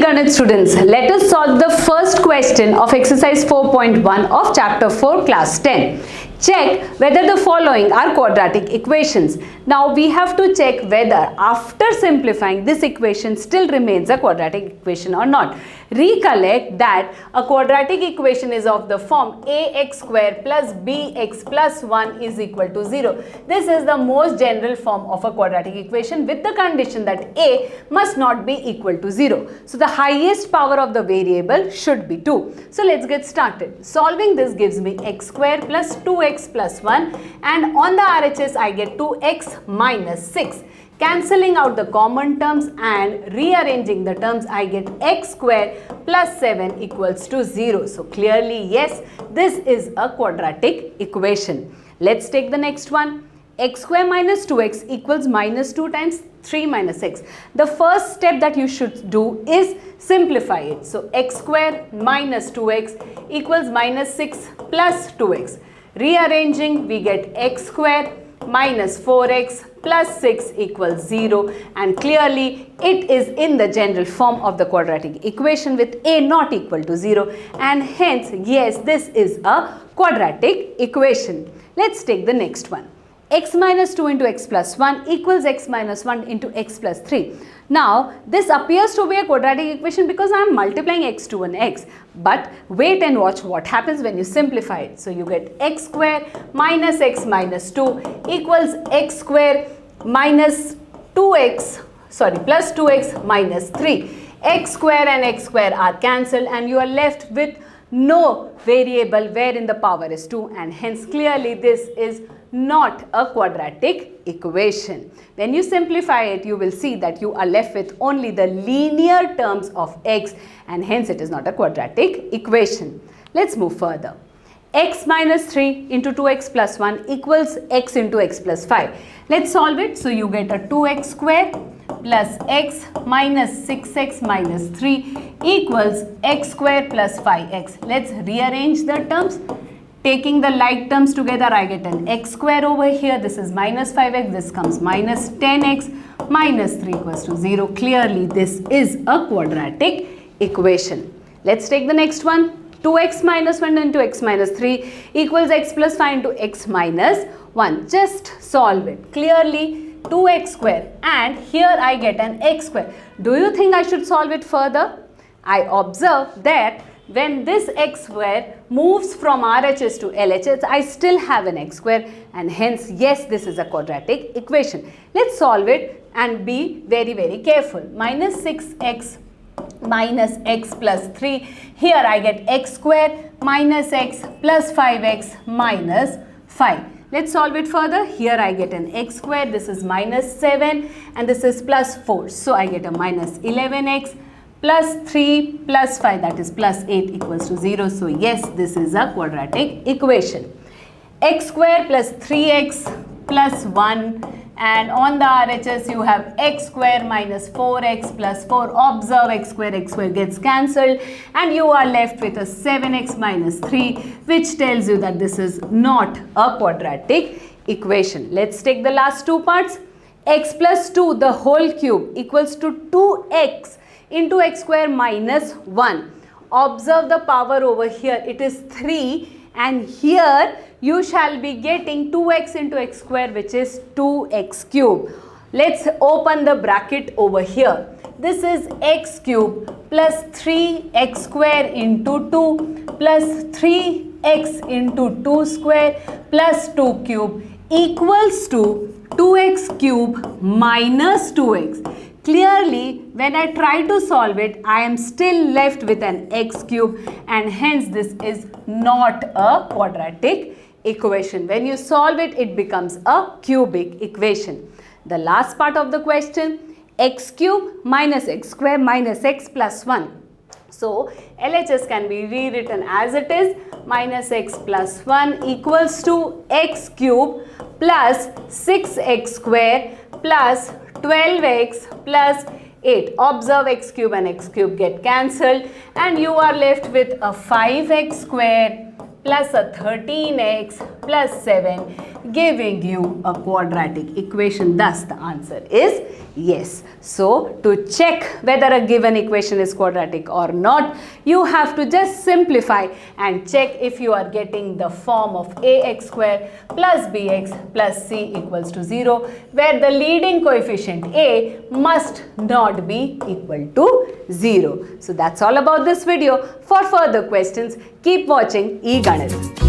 Eganeet students, let us solve the first question of exercise 4.1 of chapter 4 class 10. Check whether the following are quadratic equations. Now we have to check whether after simplifying this equation still remains a quadratic equation or not. Recollect that a quadratic equation is of the form ax square plus bx plus 1 is equal to 0. This is the most general form of a quadratic equation with the condition that a must not be equal to 0. So the highest power of the variable should be 2. So let's get started. Solving this gives me x square plus 2x plus 1, and on the RHS I get 2x minus 6. Cancelling out the common terms and rearranging the terms, I get x square plus 7 equals to 0. So clearly, yes, this is a quadratic equation. Let's take the next one. X square minus 2x equals minus 2 times 3 minus 6. The first step that you should do is simplify it. So x square minus 2x equals minus 6 plus 2x. Rearranging, we get x square minus 4x plus 6 equals 0, and clearly it is in the general form of the quadratic equation with a not equal to 0, and hence yes, this is a quadratic equation. Let's take the next one. X minus 2 into x plus 1 equals x minus 1 into x plus 3. Now this appears to be a quadratic equation because I am multiplying x2 and x, but wait and watch what happens when you simplify it. So you get x square minus x minus 2 equals x square minus 2x, plus 2x minus 3. X square and x square are cancelled and you are left with no variable wherein the power is 2, and hence clearly this is not a quadratic equation. When you simplify it, you will see that you are left with only the linear terms of x, and hence it is not a quadratic equation. Let's move further. X minus 3 into 2x plus 1 equals x into x plus 5. Let's solve it. So you get a 2x square plus x minus 6x minus 3 equals x square plus 5x. Let's rearrange the terms. Taking the like terms together, I get an x square over here. This is minus 5x. This comes minus 10x minus 3 equals to 0. Clearly, this is a quadratic equation. Let's take the next one. 2x minus 1 into x minus 3 equals x plus 5 into x minus 1. Just solve it. Clearly, 2x square, and here I get an x square. Do you think I should solve it further? I observe that when this x square moves from RHS to LHS, I still have an x square, and hence yes, this is a quadratic equation. Let's solve it and be very careful. Minus 6x minus x plus 3. Here I get x square minus x plus 5x minus 5. Let's solve it further. Here I get an x square. This is minus 7 and this is plus 4. So I get a minus 11x plus 3 plus 5, that is plus 8 equals to 0. So yes, this is a quadratic equation. X square plus 3x plus 1, and on the RHS you have x square minus 4x plus 4. Observe x square gets cancelled and you are left with a 7x minus 3, which tells you that this is not a quadratic equation. Let's take the last two parts. X plus 2 the whole cube equals to 2x into x square minus 1. Observe the power over here, it is 3, and here you shall be getting 2x into x square, which is 2x cube. Let's open the bracket over here. This is x cube plus 3x square into 2 plus 3x into 2 square plus 2 cube equals to 2x cube minus 2x. Clearly, when I try to solve it, I am still left with an x cube, and hence this is not a quadratic equation. When you solve it, it becomes a cubic equation. The last part of the question, x cube minus x square minus x plus 1. So, LHS can be rewritten as it is, minus x plus 1 equals to x cube plus 6x square plus 12x plus 8. Observe x cube and x cube get cancelled and you are left with a 5x square plus a 13x plus 7, giving you a quadratic equation. Thus, the answer is yes. So, to check whether a given equation is quadratic or not, you have to just simplify and check if you are getting the form of ax square plus bx plus c equals to 0, where the leading coefficient a must not be equal to 0. So, that's all about this video. For further questions, keep watching Eganeet.